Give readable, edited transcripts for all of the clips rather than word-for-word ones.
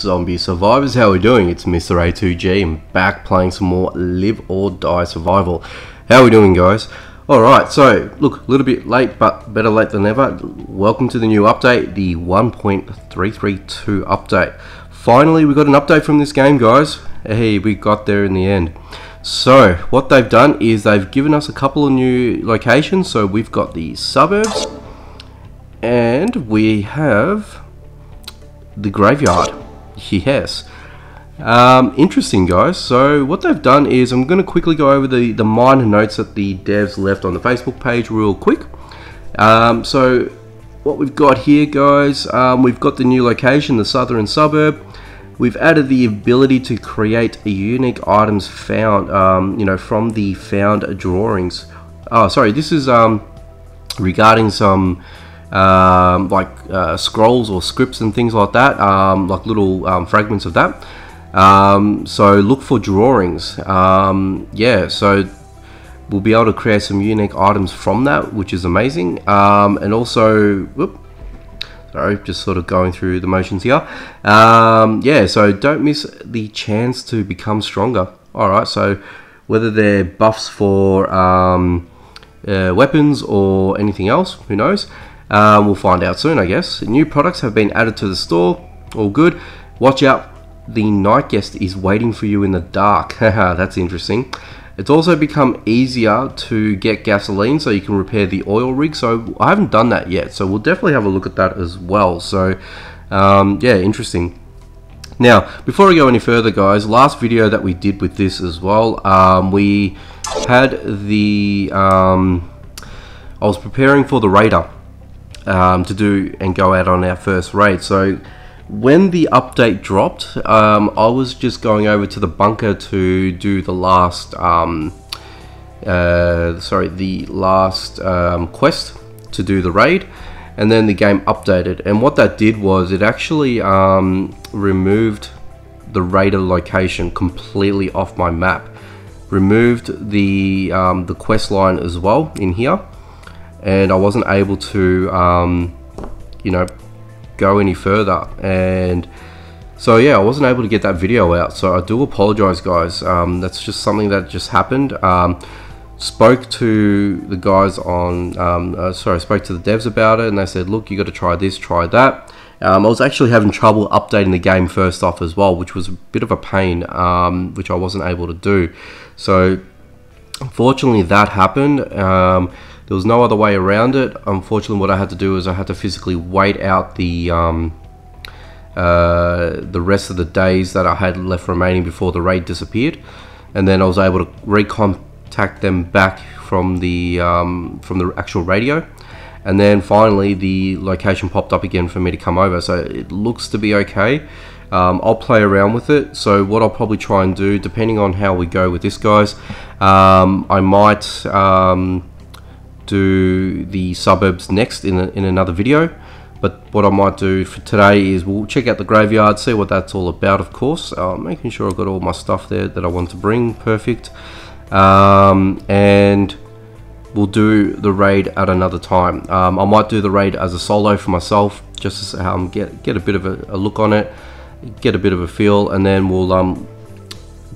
Zombie survivors, how are we doing? It's Mr. A2G. I'm back playing some more Live or Die Survival. How are we doing, guys? Alright, so look, a little bit late, but better late than never. Welcome to the new update, the 1.332 update. Finally, we got an update from this game, guys. Hey, we got there in the end. So what they've done is they've given us a couple of new locations. So we've got the suburbs and we have the graveyard. Yes. Interesting, guys. So what they've done is I'm going to quickly go over the minor notes that the devs left on the Facebook page real quick. So what we've got here, guys, we've got the new location, the southern suburb. We've added the ability to create unique items found, from the found drawings. Oh, sorry, this is regarding some scrolls or scripts and things like that, like little fragments of that. So look for drawings. Yeah, so we'll be able to create some unique items from that, which is amazing. And also, sorry, just sort of going through the motions here. Yeah, so don't miss the chance to become stronger. Alright, so whether they're buffs for weapons or anything else, who knows? We'll find out soon, I guess. New products have been added to the store. All good. Watch out, the night guest is waiting for you in the dark. That's interesting. It's also become easier to get gasoline so you can repair the oil rig. So I haven't done that yet, so we'll definitely have a look at that as well. So yeah, interesting. Now, before I go any further, guys, last video that we did with this as well, we had the I was preparing for the raider to do and go out on our first raid. So when the update dropped, I was just going over to the bunker to do the last quest to do the raid, and then the game updated, and what that did was it actually removed the raider location completely off my map, removed the quest line as well in here, and I wasn't able to go any further. And so yeah, I wasn't able to get that video out, so I do apologize, guys. That's just something that just happened. Spoke to the guys on spoke to the devs about it, and they said, look, you got to try this, try that. I was actually having trouble updating the game first off as well, which was a bit of a pain, which I wasn't able to do. So unfortunately that happened. There was no other way around it. Unfortunately, what I had to do is I had to physically wait out the rest of the days that I had left remaining before the raid disappeared, and then I was able to recontact them back from the actual radio, and then finally the location popped up again for me to come over. So it looks to be okay. I'll play around with it. So what I'll probably try and do, depending on how we go with this, guys, I might do the suburbs next in another video. But what I might do for today is we'll check out the graveyard, see what that's all about, of course, making sure I've got all my stuff there that I want to bring. Perfect. And we'll do the raid at another time. I might do the raid as a solo for myself, just to get a bit of a look on it, get a bit of a feel, and then we'll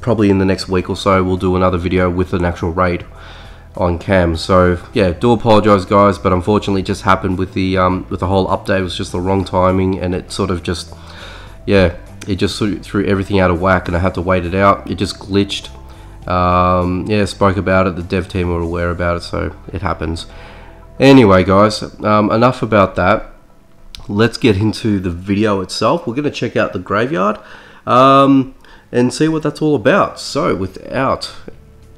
probably in the next week or so we'll do another video with an actual raid on cam. So yeah, do apologize, guys, but unfortunately it just happened with the whole update. It was just the wrong timing, and it sort of just, yeah, it just sort of threw everything out of whack, and I had to wait it out. It just glitched. Yeah, spoke about it, the dev team were aware about it, so it happens. Anyway, guys, enough about that. Let's get into the video itself. We're going to check out the graveyard and see what that's all about. So without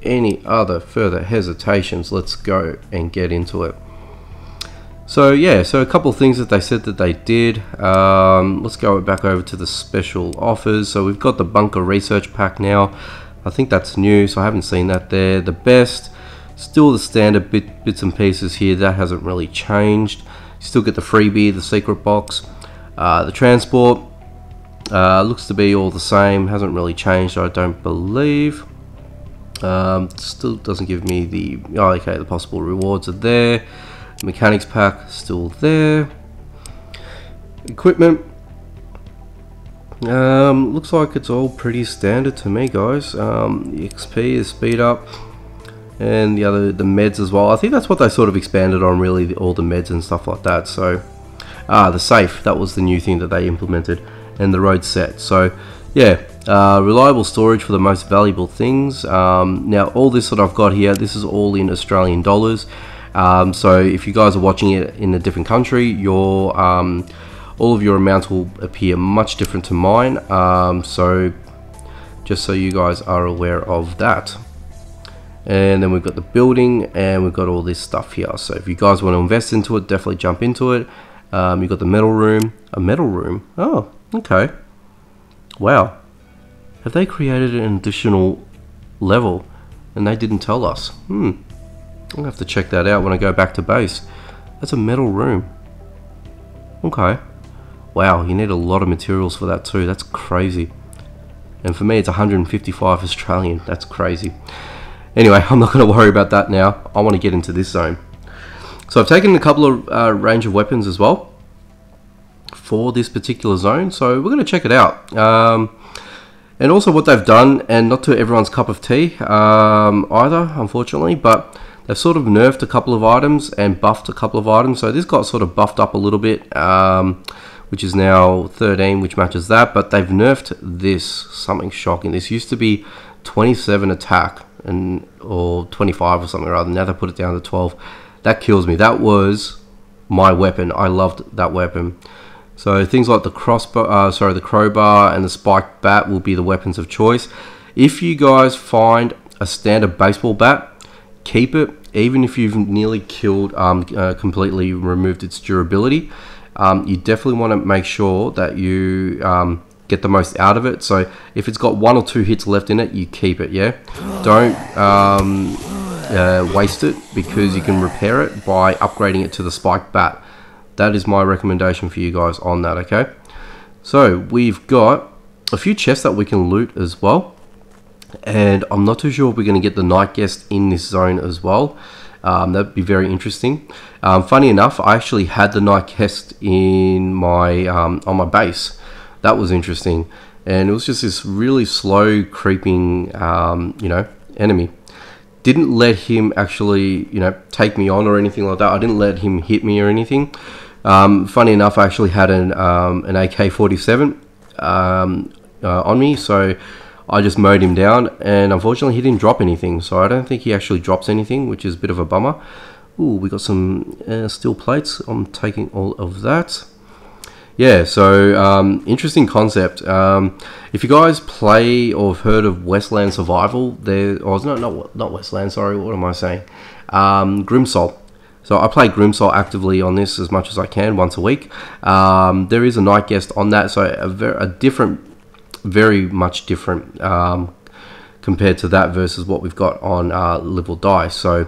any other further hesitations, let's go and get into it. So yeah, so a couple of things that they said that they did. Let's go back over to the special offers. So we've got the bunker research pack now. I think that's new, so I haven't seen that there. The best, still the standard bits and pieces here, that hasn't really changed. You still get the freebie, the secret box. The transport looks to be all the same, hasn't really changed, I don't believe. Still doesn't give me the, oh, okay, the possible rewards are there. Mechanics pack still there. Equipment, Looks like it's all pretty standard to me, guys. The XP is speed up, and the meds as well. I think that's what they sort of expanded on, really, all the meds and stuff like that. So, the safe, that was the new thing that they implemented, and the road set. So, yeah, reliable storage for the most valuable things. Now, all this that I've got here, this is all in Australian dollars. So, if you guys are watching it in a different country, all of your amounts will appear much different to mine. So, just so you guys are aware of that. And then we've got the building, and we've got all this stuff here. So if you guys want to invest into it, definitely jump into it. You've got the metal room. A metal room? Oh, okay. Wow. Have they created an additional level and they didn't tell us? I'm gonna have to check that out when I go back to base. That's a metal room. Okay. Wow, you need a lot of materials for that too. That's crazy. And for me, it's 155 Australian. That's crazy. Anyway, I'm not going to worry about that now. I want to get into this zone. So I've taken a couple of range of weapons as well for this particular zone. So we're going to check it out. And also what they've done, and not to everyone's cup of tea either, unfortunately, but they've sort of nerfed a couple of items and buffed a couple of items. So this got sort of buffed up a little bit, which is now 13, which matches that. But they've nerfed this, something shocking. This used to be 27 attack or 25 or something rather. Now they put it down to 12. That kills me. That was my weapon. I loved that weapon. So things like the the crowbar and the spiked bat will be the weapons of choice. If you guys find a standard baseball bat, keep it. Even if you've nearly killed, completely removed its durability, you definitely want to make sure that you get the most out of it. So if it's got 1 or 2 hits left in it, you keep it. Yeah, don't waste it, because you can repair it by upgrading it to the spiked bat. That is my recommendation for you guys on that. Okay, so we've got a few chests that we can loot as well, and I'm not too sure if we're going to get the night guest in this zone as well. That'd be very interesting. Funny enough, I actually had the night guest in my on my base. That was interesting, and it was just this really slow creeping enemy. Didn't let him actually take me on or anything like that. I didn't let him hit me or anything. Funny enough, I actually had an AK-47 on me, so I just mowed him down, and unfortunately he didn't drop anything, so I don't think he actually drops anything, which is a bit of a bummer. Ooh, we got some steel plates. I'm taking all of that. Yeah, so interesting concept. If you guys play or have heard of Wasteland Survival, not Wasteland, sorry, what am I saying? Grimsoul. So I play Grimsoul actively on this as much as I can, once a week. There is a night guest on that, so very much different compared to that versus what we've got on Live or Die. So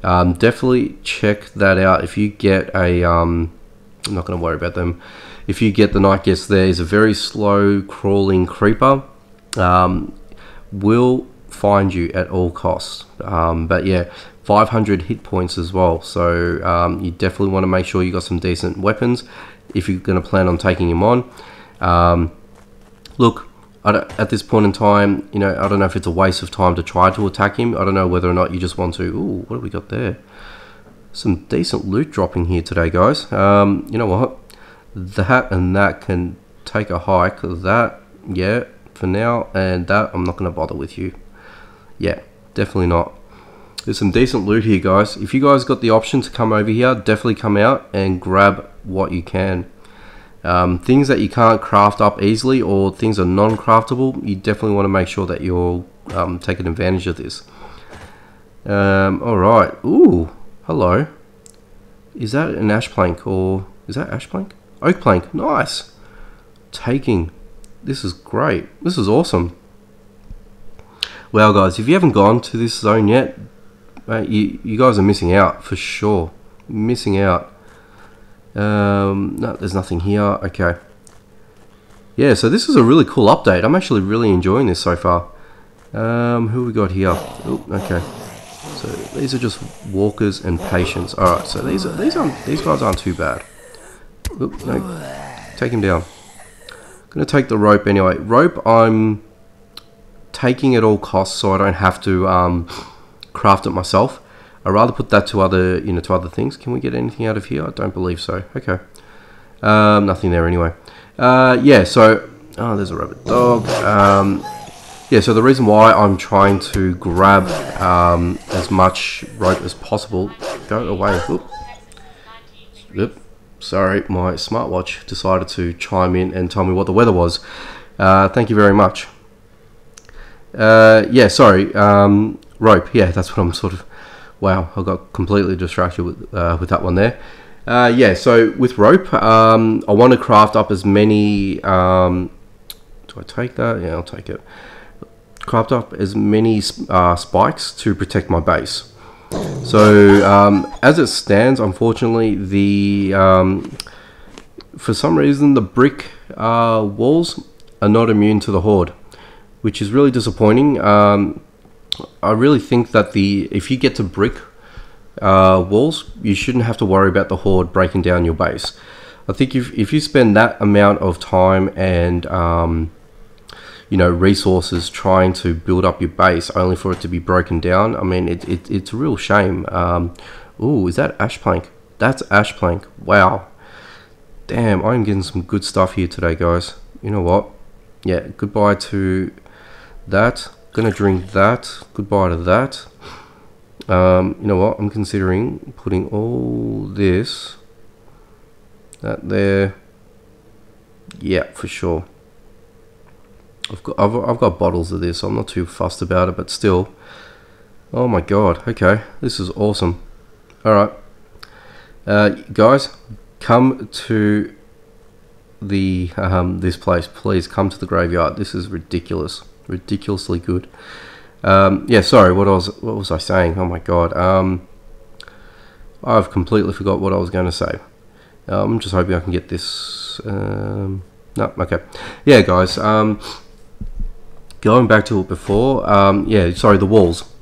definitely check that out. If you get a I'm not going to worry about them. If you get the night guest, there is a very slow crawling creeper, will find you at all costs. But yeah, 500 hit points as well, so you definitely want to make sure you got some decent weapons if you're going to plan on taking him on. Look, at this point in time, I don't know if it's a waste of time to try to attack him. I don't know whether or not you just want to. Ooh, what have we got there? Some decent loot dropping here today, guys. You know what? That and that can take a hike. That, yeah, for now, and that I'm not going to bother with you. Yeah, definitely not. There's some decent loot here, guys. If you guys got the option to come over here, definitely come out and grab what you can. Things that you can't craft up easily, or things are non-craftable, you definitely want to make sure that you're taking advantage of this. Alright. Ooh, hello. Is that an ash plank, or is that ash plank? Oak plank. Nice. Taking. This is great. This is awesome. Well, guys, if you haven't gone to this zone yet, you guys are missing out for sure. Missing out. No, there's nothing here. Okay. Yeah, so this is a really cool update. I'm actually really enjoying this so far. Who we got here? Oh, okay. So these are just walkers and patients. All right. So these guys aren't too bad. Oop, no, take him down. gonna take the rope anyway. Rope, I'm taking at all costs so I don't have to craft it myself. I'd rather put that to other, to other things. Can we get anything out of here? I don't believe so. Okay. Nothing there anyway. Yeah, so, oh, there's a rabbit dog. Yeah, so the reason why I'm trying to grab as much rope as possible. Go away. Oop. Sorry, my smartwatch decided to chime in and tell me what the weather was. Thank you very much. Yeah, sorry. Rope. Yeah, that's what I'm sort of... Wow, I got completely distracted with that one there. Yeah, so with rope, I want to craft up as many... do I take that? Yeah, I'll take it. Craft up as many spikes to protect my base. So, as it stands, unfortunately, the... for some reason, the brick walls are not immune to the horde, which is really disappointing. I really think that if you get to brick walls, you shouldn't have to worry about the horde breaking down your base. I think if you spend that amount of time and resources trying to build up your base only for it to be broken down, I mean it's a real shame. Ooh, is that ash plank? That's ash plank. Wow, damn, I'm getting some good stuff here today, guys. You know what? Yeah, goodbye to that. Gonna drink that. Goodbye to that. You know what? I'm considering putting all this, that there. Yeah, for sure. I've got bottles of this, so I'm not too fussed about it, but still. Oh my god. Okay, this is awesome. All right, guys, come to the this place, please. Come to the graveyard. This is ridiculous. Ridiculously good. Yeah, sorry, what was I saying? Oh my god, I've completely forgot what I was going to say. I'm just hoping I can get this. No, okay. Yeah, guys. Going back to it before. Yeah, sorry, the walls.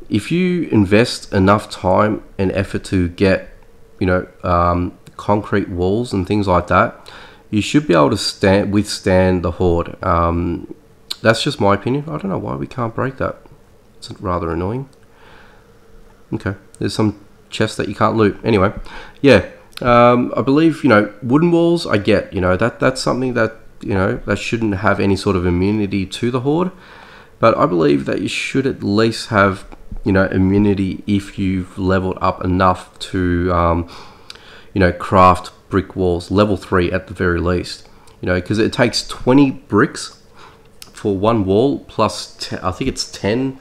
If you invest enough time and effort to get, concrete walls and things like that, you should be able to withstand the horde. That's just my opinion. I don't know why we can't break that. It's rather annoying. Okay, there's some chests that you can't loot. Anyway, yeah, I believe, wooden walls, I get, that's something that, that shouldn't have any sort of immunity to the horde. But I believe that you should at least have, immunity if you've leveled up enough to, craft brick walls, level 3 at the very least. Because it takes 20 bricks for one wall, plus I think it's 10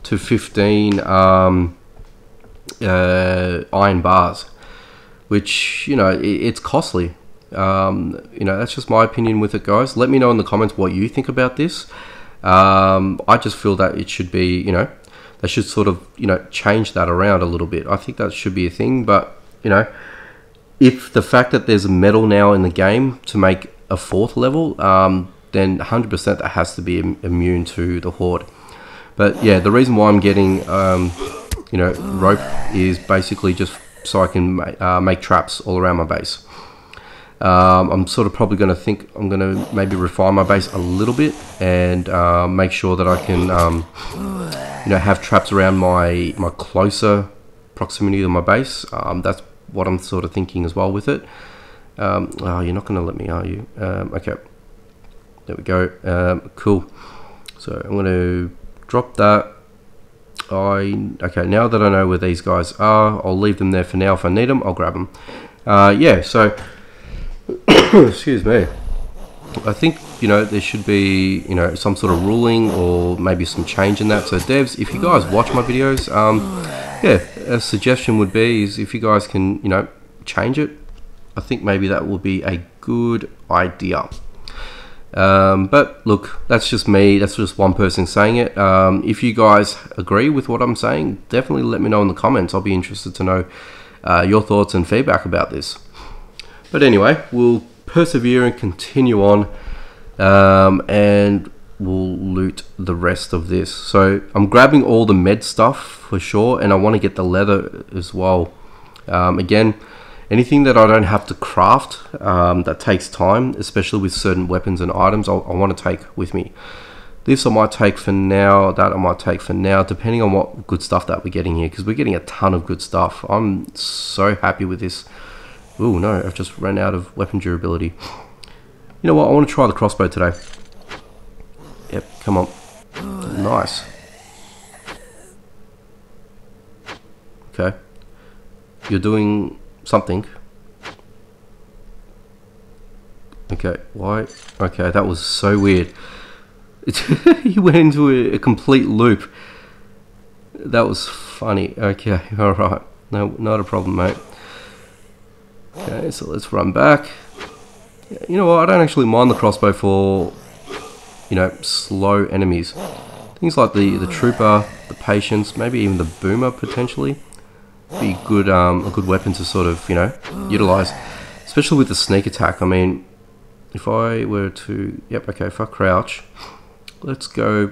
to 15 iron bars, which it's costly. That's just my opinion with it, guys. Let me know in the comments what you think about this. I just feel that it should be, they should sort of change that around a little bit. I think that should be a thing. But if the fact that there's metal now in the game to make a 4th level, then 100% that has to be immune to the horde. But yeah, the reason why I'm getting rope is basically just so I can make traps all around my base. I'm sort of probably going to I'm going to maybe refine my base a little bit and make sure that I can have traps around my closer proximity to my base. That's what I'm sort of thinking as well with it. Oh, you're not going to let me, are you? Okay. There we go. Cool. So I'm going to drop that. Okay, now that I know where these guys are, I'll leave them there for now. If I need them, I'll grab them. Yeah, so excuse me. I think there should be some sort of ruling or maybe some change in that. So devs, if you guys watch my videos, yeah, a suggestion would be is if you guys can change it. I think maybe that would be a good idea. But look, that's just me. That's just one person saying it. If you guys agree with what I'm saying, definitely let me know in the comments. I'll be interested to know your thoughts and feedback about this. But anyway, we'll persevere and continue on, and we'll loot the rest of this. So I'm grabbing all the med stuff for sure, and I want to get the leather as well. Again, anything that I don't have to craft that takes time, especially with certain weapons and items, I want to take with me. This I might take for now, that I might take for now, depending on what good stuff that we're getting here, because we're getting a ton of good stuff. I'm so happy with this. Oh no, I've just run out of weapon durability. You know what, I want to try the crossbow today. Yep, come on. Nice. Okay. You're doing something. Okay, why? Okay, that was so weird. He went into a complete loop. That was funny. Okay, alright. No, not a problem, mate. Okay, so let's run back. You know what, I don't actually mind the crossbow for, you know, slow enemies. Things like the trooper, the patience, maybe even the boomer potentially. Be good, a good weapon to sort of, you know, utilize. Especially with the sneak attack. I mean, if I were to... Yep, okay, if I crouch... Let's go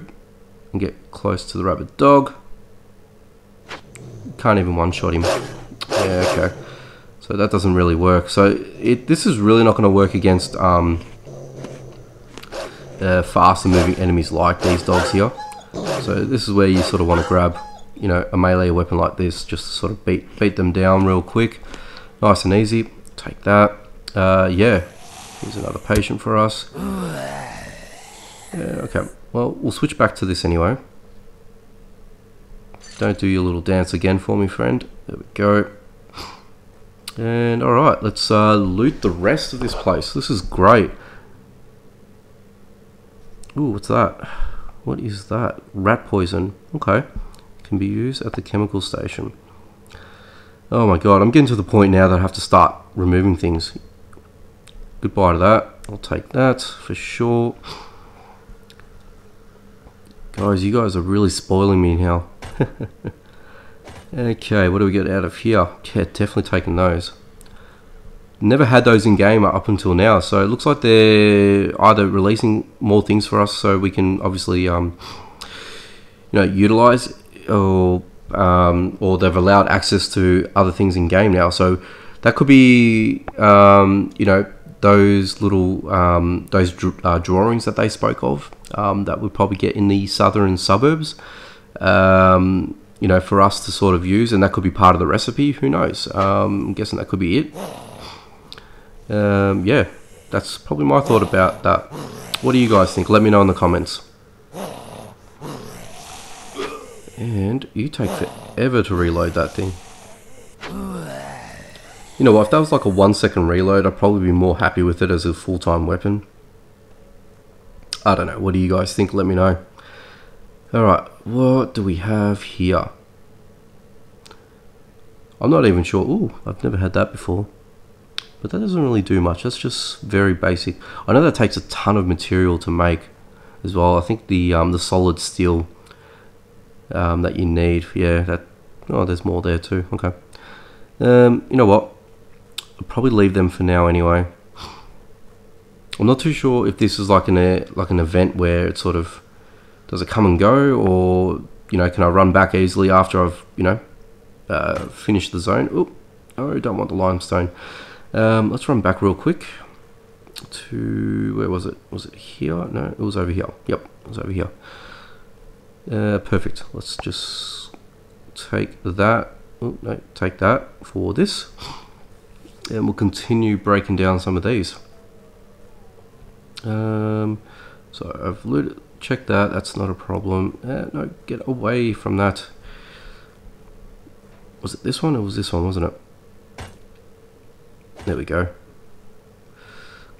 and get close to the rabid dog. Can't even one-shot him. Yeah, okay. So that doesn't really work. So this is really not going to work against faster moving enemies like these dogs here. So this is where you sort of want to grab, you know, a melee weapon like this, just to sort of beat them down real quick. Nice and easy. Take that. Yeah. Here's another patient for us. Yeah, okay. Well, we'll switch back to this anyway. Don't do your little dance again for me, friend. There we go. And alright, let's loot the rest of this place. This is great. Ooh, what's that? What is that? Rat poison. Okay. Can be used at the chemical station. Oh my god, I'm getting to the point now that I have to start removing things. Goodbye to that. I'll take that for sure. Guys, you guys are really spoiling me now. Okay, what do we get out of here? Yeah, definitely taking those. Never had those in game up until now, so it looks like they're either releasing more things for us so we can obviously you know, utilize, or they've allowed access to other things in game now. So that could be you know, those little drawings that they spoke of, that we'll probably get in the southern suburbs, you know, for us to sort of use, and that could be part of the recipe. Who knows? I'm guessing that could be it. Yeah, that's probably my thought about that. What do you guys think? Let me know in the comments. And you take forever to reload that thing. You know what, if that was like a 1 second reload, I'd probably be more happy with it as a full-time weapon. I don't know, what do you guys think? Let me know. Alright, what do we have here? I'm not even sure. Ooh, I've never had that before. But that doesn't really do much, that's just very basic. I know that takes a ton of material to make as well. I think the solid steel that you need, yeah, that... Oh, there's more there too, okay. You know what? I'll probably leave them for now anyway. I'm not too sure if this is like an event where it sort of, does it come and go, or, you know, can I run back easily after I've, you know, finished the zone? Oh, I don't want the limestone. Let's run back real quick to, where was it? Was it here? No, it was over here. Yep, it was over here. Perfect. Let's just take that. Oh, no, take that for this, and we'll continue breaking down some of these. So I've looted, check that, that's not a problem. No, get away from that. Was it this one or was this one, wasn't it? There we go.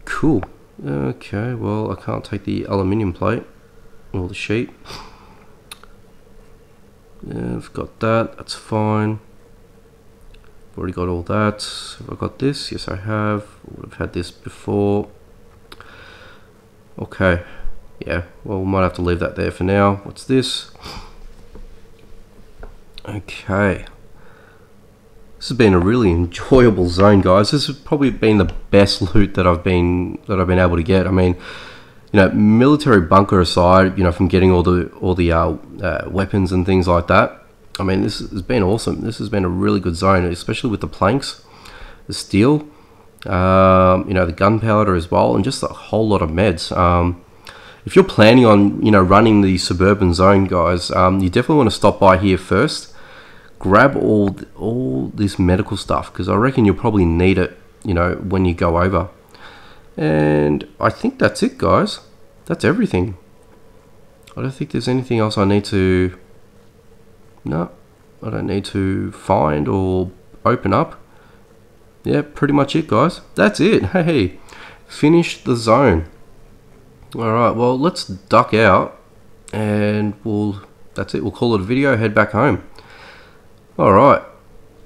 Cool. Okay, well, I can't take the aluminium plate or the sheet. Yeah, I've got that, that's fine. I've already got all that. Have I got this? Yes, I have. I would have had this before. Okay. Yeah, well, we might have to leave that there for now. What's this? Okay. This has been a really enjoyable zone, guys. This has probably been the best loot that I've been able to get. I mean, you know, military bunker aside, you know, from getting all the weapons and things like that. I mean, this has been awesome. This has been a really good zone, especially with the planks the steel, you know, the gunpowder as well, and just a whole lot of meds. If you're planning on, you know, running the suburban zone, guys, you definitely want to stop by here first. Grab all this medical stuff, because I reckon you'll probably need it, you know, when you go over. And I think that's it, guys. That's everything. I don't think there's anything else I need to... No, I don't need to find or open up. Yeah, pretty much it, guys. That's it. Hey, finish the zone. Alright, well, let's duck out, and that's it. We'll call it a video, head back home. Alright,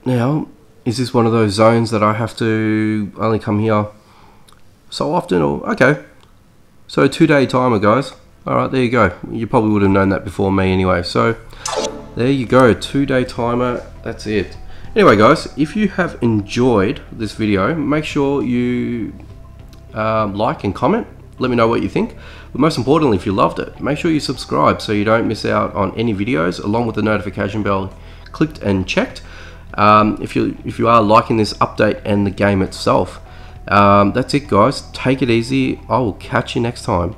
now, is this one of those zones that I have to only come here so often? Or okay, so 2-day timer, guys. Alright, there you go. You probably would have known that before me anyway. So there you go, 2-day timer. That's it. Anyway, guys, if you have enjoyed this video, make sure you like and comment. Let me know what you think. But most importantly, if you loved it, make sure you subscribe so you don't miss out on any videos, along with the notification bell clicked and checked. If you are liking this update and the game itself. That's it, guys. Take it easy. I will catch you next time.